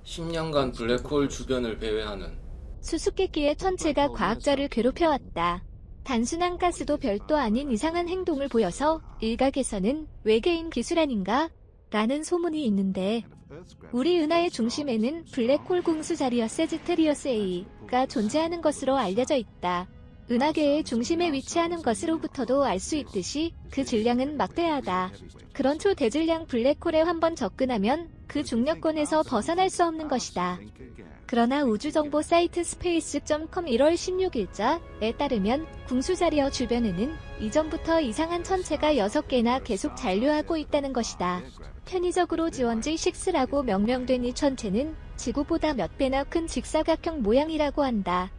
10년간 블랙홀 주변을 배회하는 수수께끼의 천체가 과학자를 괴롭혀왔다. 단순한 가스도 별도 아닌 이상한 행동을 보여서 일각에서는 외계인 기술 아닌가? 라는 소문이 있는데, 우리 은하의 중심에는 블랙홀 궁수자리어스 세지테리어스 A가 존재하는 것으로 알려져 있다. 은하계의 중심에 위치하는 것으로부터도 알 수 있듯이 그 질량은 막대하다. 그런 초대질량 블랙홀에 한 번 접근하면 그 중력권에서 벗어날 수 없는 것이다. 그러나 우주정보 사이트 space.com 1월 16일자에 따르면 궁수자리어 주변에는 이전부터 이상한 천체가 6개나 계속 잔류하고 있다는 것이다. 편의적으로 지원G6라고 명명된 이 천체는 지구보다 몇 배나 큰 직사각형 모양이라고 한다.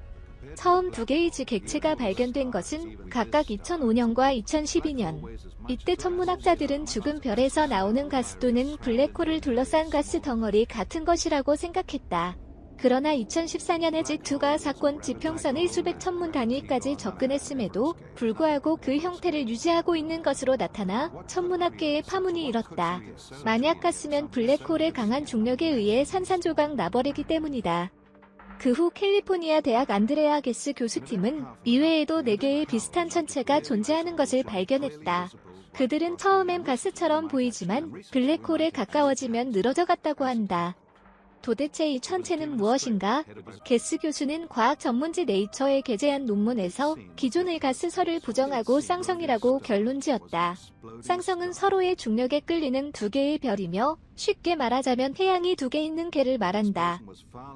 처음 2개의 지객체가 발견된 것은 각각 2005년과 2012년. 이때 천문학자들은 죽은 별에서 나오는 가스 또는 블랙홀을 둘러싼 가스 덩어리 같은 것이라고 생각했다. 그러나 2014년에 G2가 사건 지평선의 수백 천문 단위까지 접근했음에도 불구하고 그 형태를 유지하고 있는 것으로 나타나 천문학계의 파문이 일었다. 만약 가스면 블랙홀의 강한 중력에 의해 산산조각 나버리기 때문이다. 그 후 캘리포니아 대학 안드레아 게스 교수팀은 이외에도 4개의 비슷한 천체가 존재하는 것을 발견했다. 그들은 처음엔 가스처럼 보이지만 블랙홀에 가까워지면 늘어져 갔다고 한다. 도대체 이 천체는 무엇인가? 게스 교수는 과학 전문지 네이처에 게재한 논문에서 기존의 가스설을 부정하고 쌍성이라고 결론지었다. 쌍성은 서로의 중력에 끌리는 2개의 별이며 쉽게 말하자면 태양이 2개 있는 개를 말한다.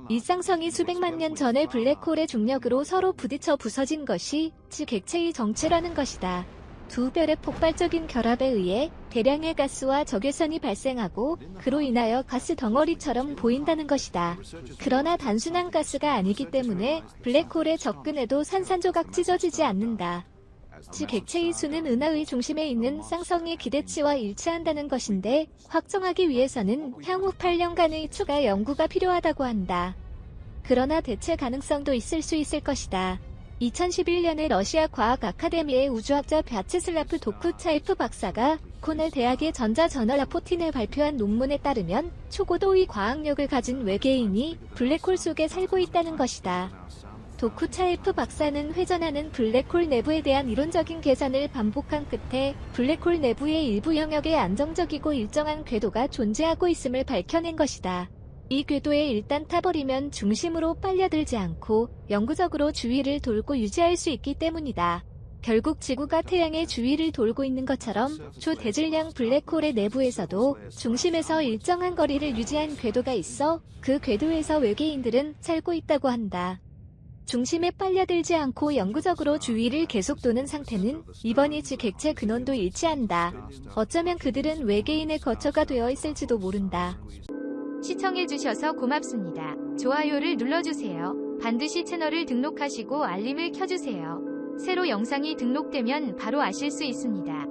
이 쌍성이 수백만 년 전에 블랙홀의 중력으로 서로 부딪혀 부서진 것이 지객체의 정체라는 것이다. 두 별의 폭발적인 결합에 의해 대량의 가스와 적외선이 발생하고 그로 인하여 가스 덩어리처럼 보인다는 것이다. 그러나 단순한 가스가 아니기 때문에 블랙홀에 접근해도 산산조각 찢어지지 않는다. 지객체의 수는 은하의 중심에 있는 쌍성의 기대치와 일치한다는 것인데 확정하기 위해서는 향후 8년간의 추가 연구가 필요하다고 한다. 그러나 대체 가능성도 있을 수 있을 것이다. 2011년에 러시아 과학 아카데미의 우주학자 벼츠슬라프 도쿠차예프 박사가 코넬 대학의 전자저널 라포틴에 발표한 논문에 따르면 초고도의 과학력을 가진 외계인이 블랙홀 속에 살고 있다는 것이다. 도쿠차예프 박사는 회전하는 블랙홀 내부에 대한 이론적인 계산을 반복한 끝에 블랙홀 내부의 일부 영역에 안정적이고 일정한 궤도가 존재하고 있음을 밝혀낸 것이다. 이 궤도에 일단 타버리면 중심으로 빨려들지 않고 영구적으로 주위를 돌고 유지할 수 있기 때문이다. 결국 지구가 태양의 주위를 돌고 있는 것처럼 초대질량 블랙홀의 내부에서도 중심에서 일정한 거리를 유지한 궤도가 있어 그 궤도에서 외계인들은 살고 있다고 한다. 중심에 빨려들지 않고 영구적으로 주위를 계속 도는 상태는 이번이 지객체 근원도 일치한다. 어쩌면 그들은 외계인의 거처가 되어 있을지도 모른다. 시청해주셔서 고맙습니다. 좋아요를 눌러주세요. 반드시 채널을 등록하시고 알림을 켜주세요. 새로 영상이 등록되면 바로 아실 수 있습니다.